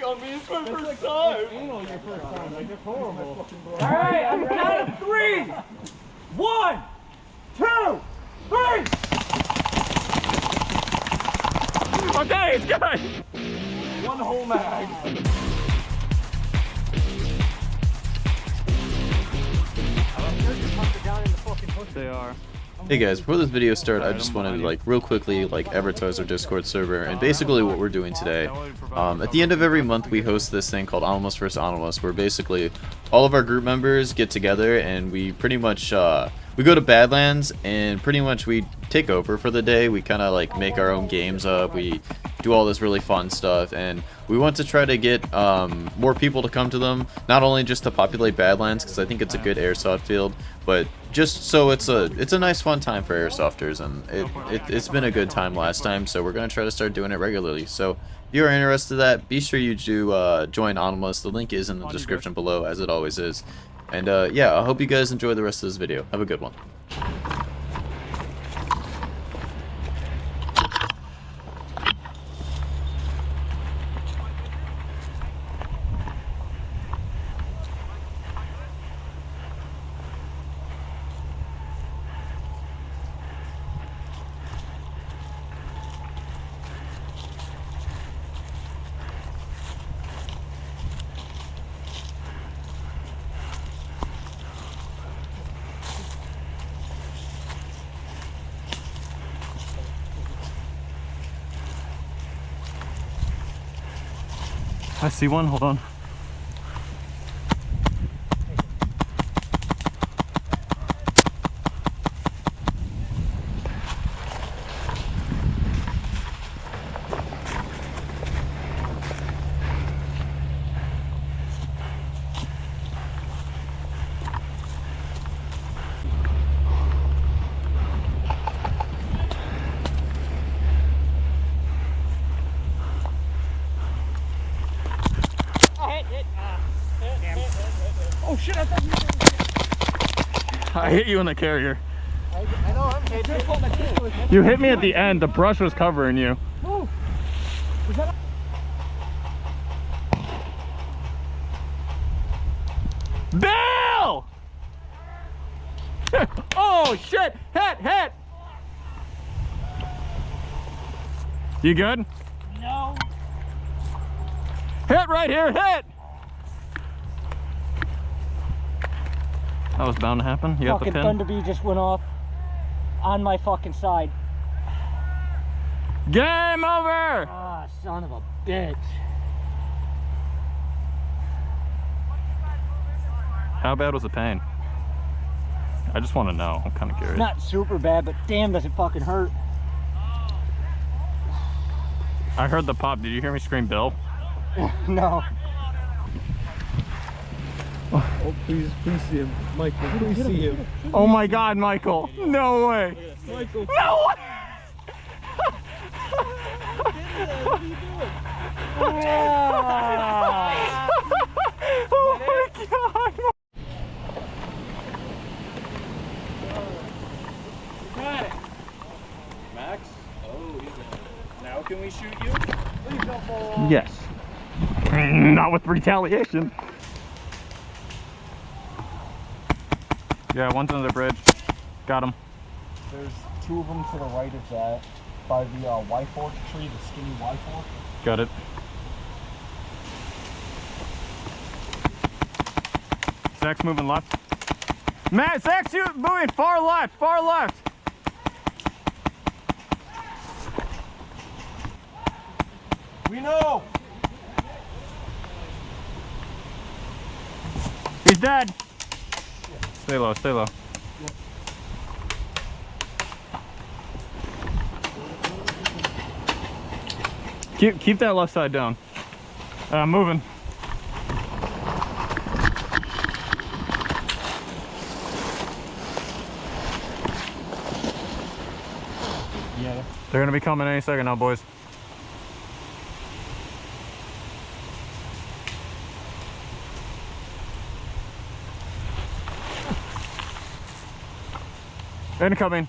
on me. It's my first time. Anal your first time. Like, it's horrible. All right, I'm count of 3. 1, 2, 3. Okay, it's good. One whole mag. They are. Hey guys, before this video starts, I just wanted to real quickly advertise our Discord server, and basically what we're doing today. At the end of every month we host this thing called Onymless vs. Onymless, where basically all of our group members get together and we pretty much we go to Badlands and pretty much we take over for the day. We kind of make our own games up. We do all this really fun stuff, and we want to try to get more people to come to them, not only just to populate Badlands because I think it's a good airsoft field, but just so it's a nice fun time for airsofters, and it's been a good time last time, so we're gonna try to start doing it regularly. So if you are interested in that, be sure you do join Onymless. The link is in the description below, as it always is. And yeah, I hope you guys enjoy the rest of this video. Have a good one. I see one, hold on. Oh shit, I thought you were I hit you in the carrier. I know, I'm hit. You hit me at the end, the brush was covering you. Oh. Was that Bill! Oh shit! Hit! You good? No. Hit right here, hit! That was bound to happen. You got the Fucking pin? Thunder Bee just went off on my fucking side. Game over! Ah, son of a bitch. How bad was the pain? I just want to know. I'm kind of curious. Not super bad, but damn does it fucking hurt. I heard the pop. Did you hear me scream Bill? No. Oh, please see him. Michael, please see him. Oh my god, Michael. No way. Michael. No way. Oh my god. Got it. Max? Oh, he's in. Now can we shoot you? Please don't fall off. Yes. Not with retaliation. Yeah, one's under the bridge. Got him. There's 2 of them to the right of that, by the Y fork tree, the skinny Y fork. Got it. Zach's moving left. Matt, Zach's moving far left, far left. We know! He's dead. Stay low, stay low. Keep that left side down. Moving. Yeah. They're gonna be coming any second now, boys. Incoming.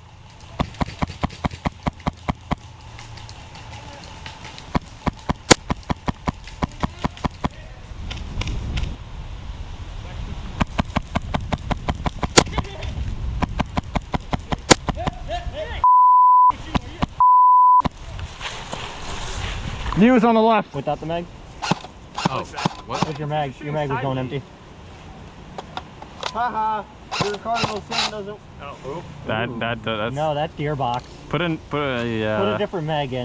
News on the left. Without the mag? Oh, what? With your mag. Your mag was going empty. Haha. Your cardinal sin doesn't. Oh, That's No, that's gearbox. put a Put a different mag in.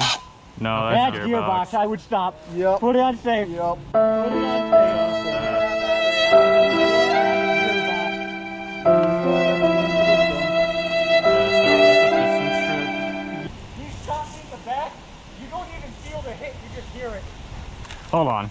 no, That's that's gearbox. I would stop. Yep. Put it on safe. Yep. Put it on safe. You shot me in the back. You don't even feel the hit. You just hear it. Hold on.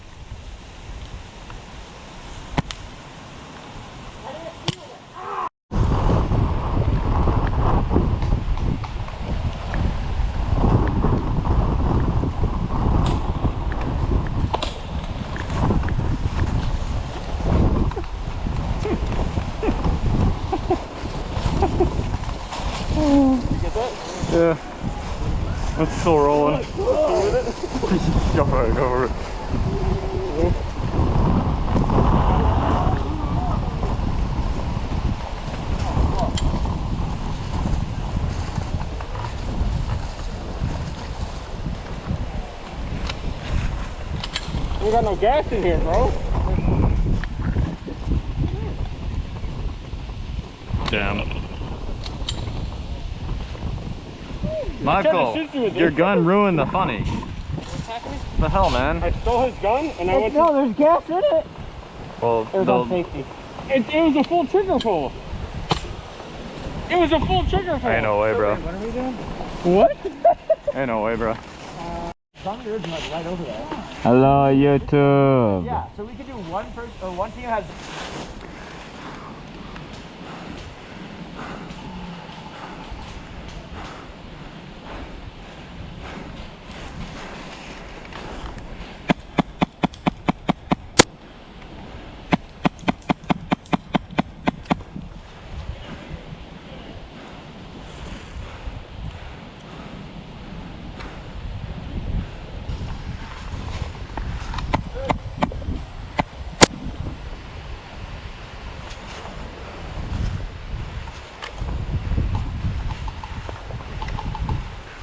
Yeah, it's still rolling. Go for it, go for it. We got no gas in here, bro. Damn. Michael, your gun ruined the funny. What's happening? What the hell, man? I stole his gun and I went to... No, there's gas in it. Well, It was on safety. It was a full trigger pull. It was a full trigger pull. ain't no way, bro. What are we doing? What? Ain't no way, bro. Tommy Ridge went right over there. Hello, YouTube. Yeah, so we could do one person, or one team has.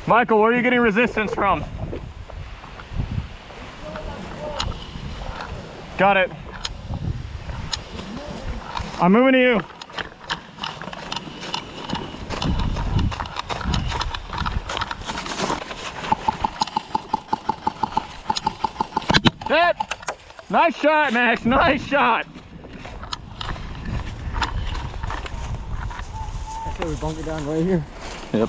Michael, where are you getting resistance from? Got it. I'm moving to you. That. Nice shot, Max. Nice shot. I say we bunker down right here. Yep.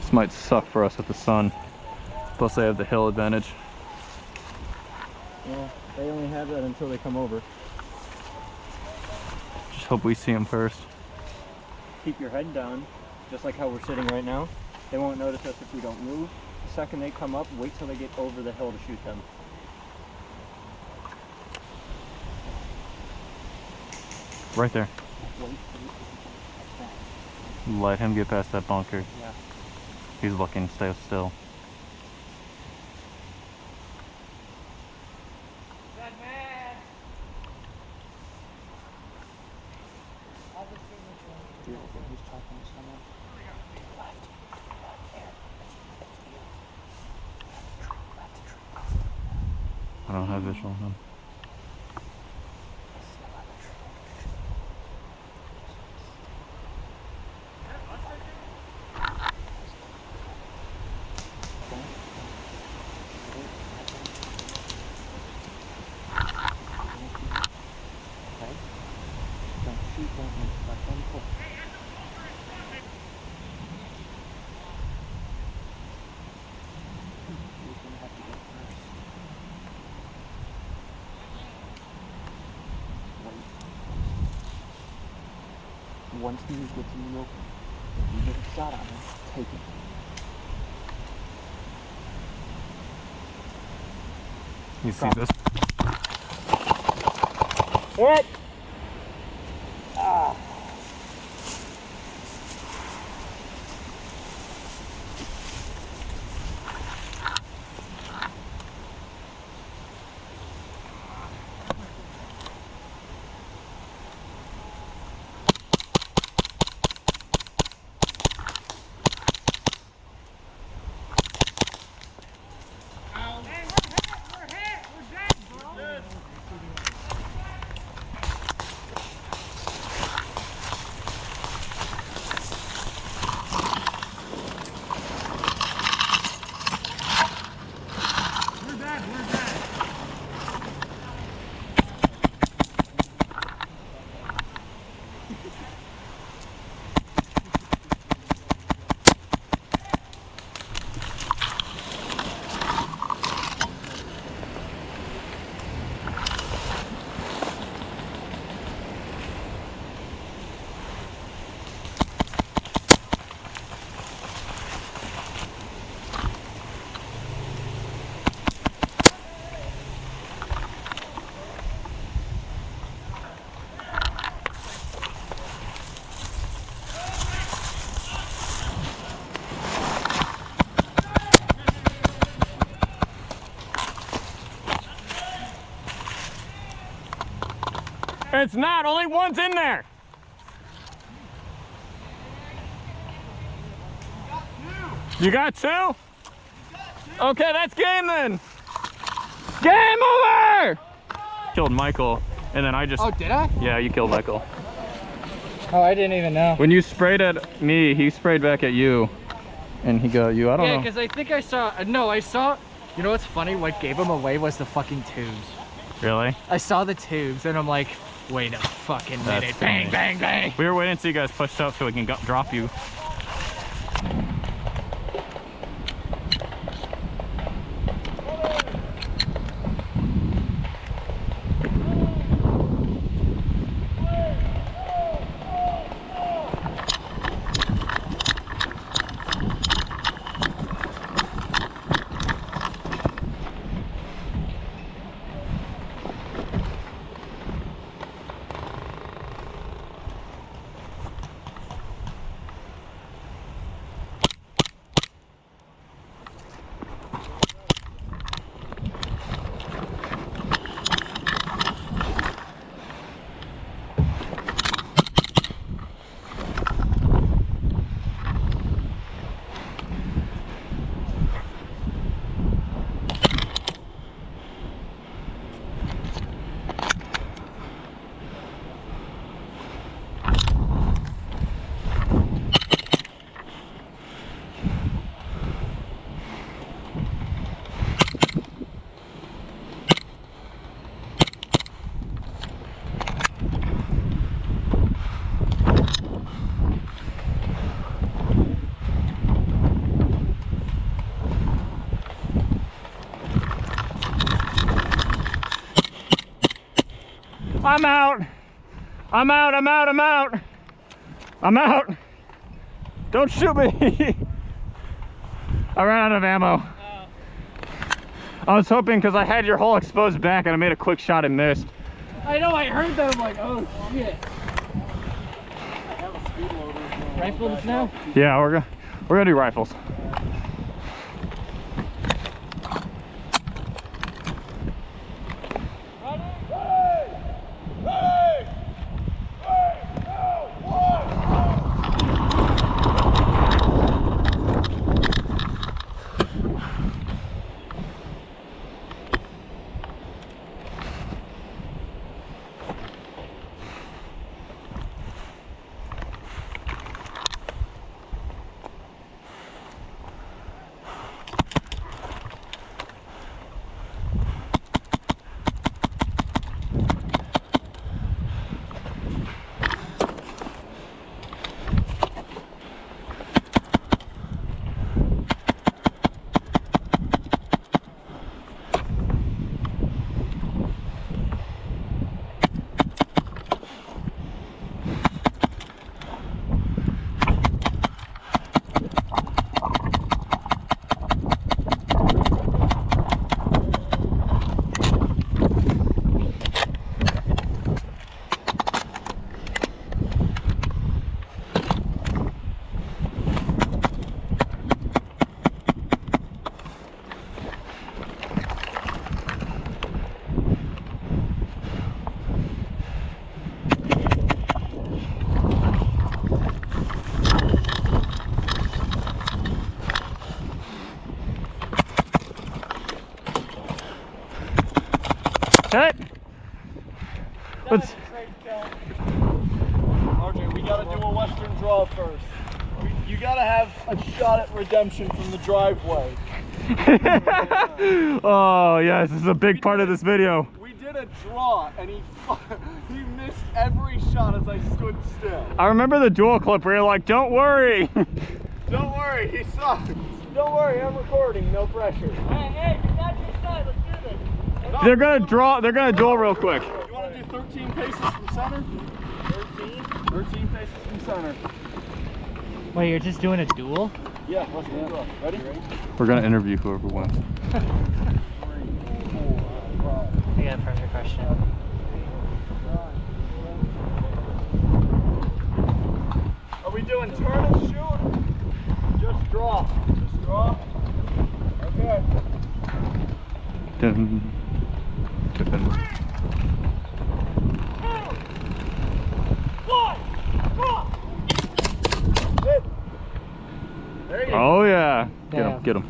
This might suck for us with the sun. Plus they have the hill advantage. Yeah, they only have that until they come over. Just hope we see them first. Keep your head down, just like how we're sitting right now. They won't notice us if we don't move. The second they come up, wait till they get over the hill to shoot them. Right there. Wait. Let him get past that bunker. Yeah. He's looking, stay still. I don't have visual on him. Once he gets in the open, if you get a shot on him, take it. You see this? Hit! It's not. Only one's in there. You got two? Okay, that's game then. Game over! Killed Michael, and then I just... Oh, did I? Yeah, you killed Michael. Oh, I didn't even know. When you sprayed at me, he sprayed back at you. And he got you. I don't know. Yeah, because I think I saw... No, I saw... You know what's funny? What gave him away was the fucking tubes. Really? I saw the tubes, and I'm like, wait a fucking minute. That's Bang, funny. bang, bang. We were waiting until you guys pushed up so we can drop you. I'm out. I'm out, I'm out, I'm out. I'm out. Don't shoot me. I ran out of ammo. I was hoping because I had your whole exposed back and I made a quick shot and missed. I know, I heard that. I'm like, oh shit. Rifles now? Yeah, we're gonna do rifles. Hit. Let's. RJ, we gotta do a Western draw first. You gotta have a shot at redemption from the driveway. Oh yes, this is a big part of this video. We did a draw and he missed every shot as I stood still. I remember the dual clip where you're like, don't worry. Don't worry, he sucks. Don't worry, I'm recording, no pressure. Hey, you got your side, let's do this. They're gonna duel real quick. You want to do 13 paces from center? 13 paces from center. Wait, you're just doing a duel? Yeah, let's do it. Ready? We're gonna interview whoever wins. I got a perfect question. Are we doing turn and shoot? Just draw. Just draw? Okay. Dun, dun. Get him.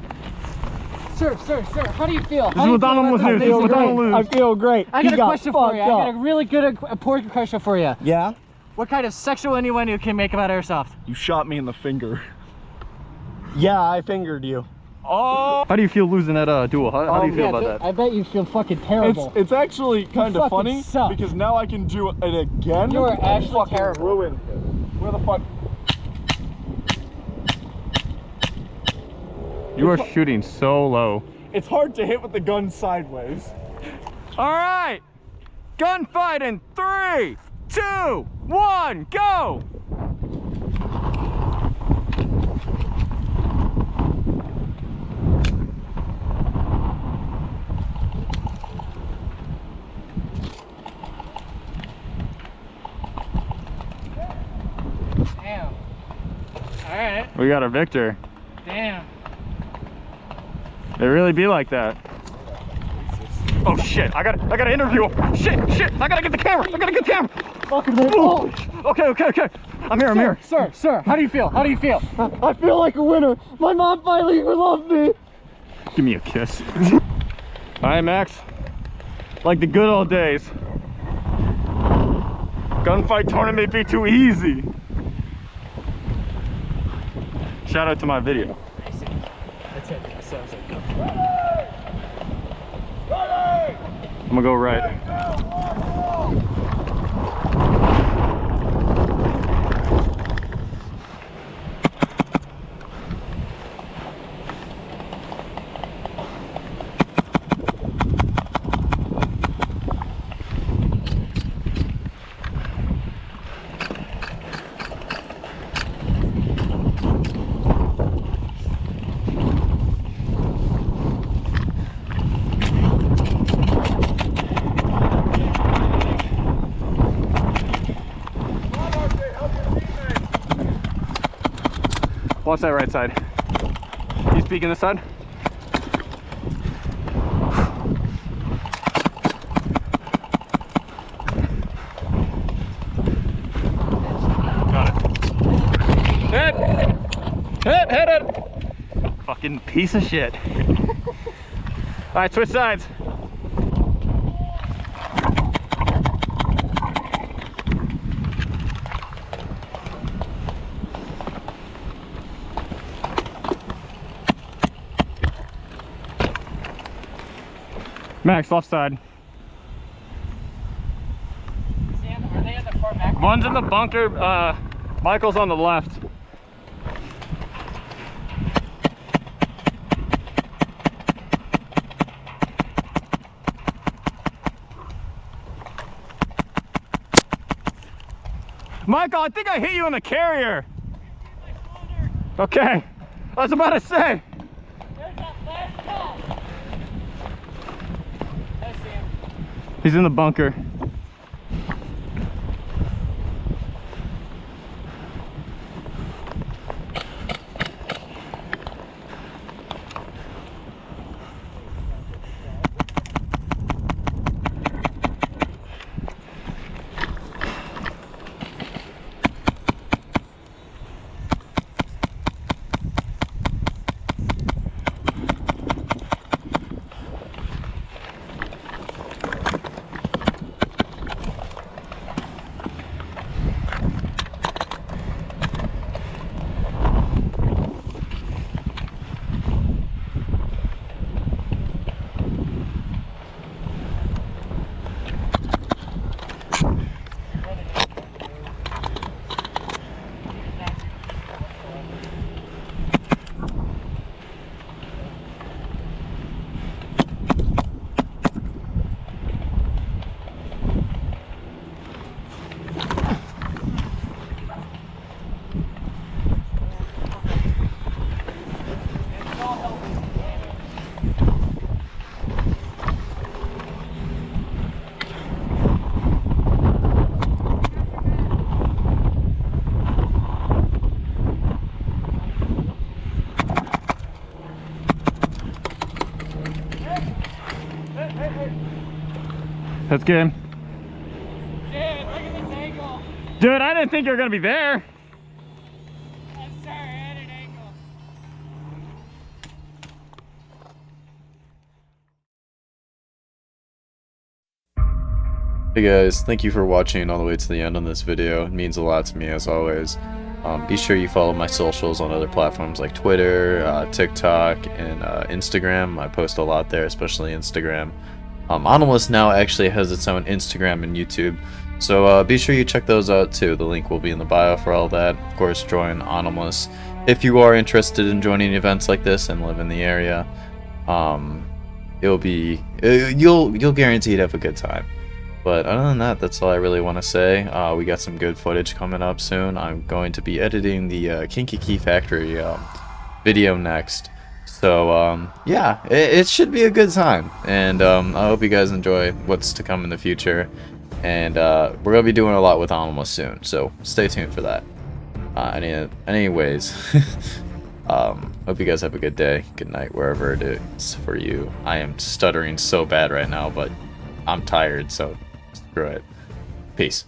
Sir, how do you feel? This is what Donald was doing. This is what Donald was. I feel great. I got a question for you. I got a really good important question for you. Yeah? What kind of sexual innuendo can you make about Airsoft? You shot me in the finger. Yeah, I fingered you. Oh! How do you feel losing that duel? How do you feel about that? I bet you feel fucking terrible. It's actually kind of fucking funny suck. because now I can do it again. You are and actually fucking terrible. ruin it. Where the fuck? You are shooting so low. It's hard to hit with the gun sideways. All right, gunfight in 3, 2, 1, go! Damn. All right. We got our victor. Damn. It really be like that. Oh shit! I gotta interview him. Shit! I gotta get the camera. Fucking man. Oh. Okay. I'm here. Sir, how do you feel? I feel like a winner. My mom finally loved me. Give me a kiss. All right, Max. Like the good old days. Gunfight tournament be too easy. Shout out to my video. That's it. That sounds like good. I'm gonna go right. Watch that right side. He's peeking this side. Got it. Hit it. Fucking piece of shit. All right, switch sides. Max, left side. Are they in the far back? One's in the bunker, Michael's on the left. Michael, I think I hit you in the carrier. Okay, I was about to say. There's that last shot. I see him. He's in the bunker. That's good. Dude, look at this angle. Dude, I didn't think you were gonna be there. I'm sorry, I had an Hey guys, thank you for watching all the way to the end on this video. It means a lot to me as always. Be sure you follow my socials on other platforms like Twitter, TikTok, and Instagram. I post a lot there, especially Instagram. Onymless now actually has its own Instagram and YouTube, so be sure you check those out too. The link will be in the bio for all that. Of course, join Onymless if you are interested in joining events like this and live in the area. You'll guaranteed have a good time. But other than that, that's all I really want to say. We got some good footage coming up soon. I'm going to be editing the Kinky Key Factory video next. So, yeah, it should be a good time. And I hope you guys enjoy what's to come in the future. And we're going to be doing a lot with Onymless soon, so stay tuned for that. Anyways, hope you guys have a good day, good night, wherever it is for you. I am stuttering so bad right now, but I'm tired, so screw it. Peace.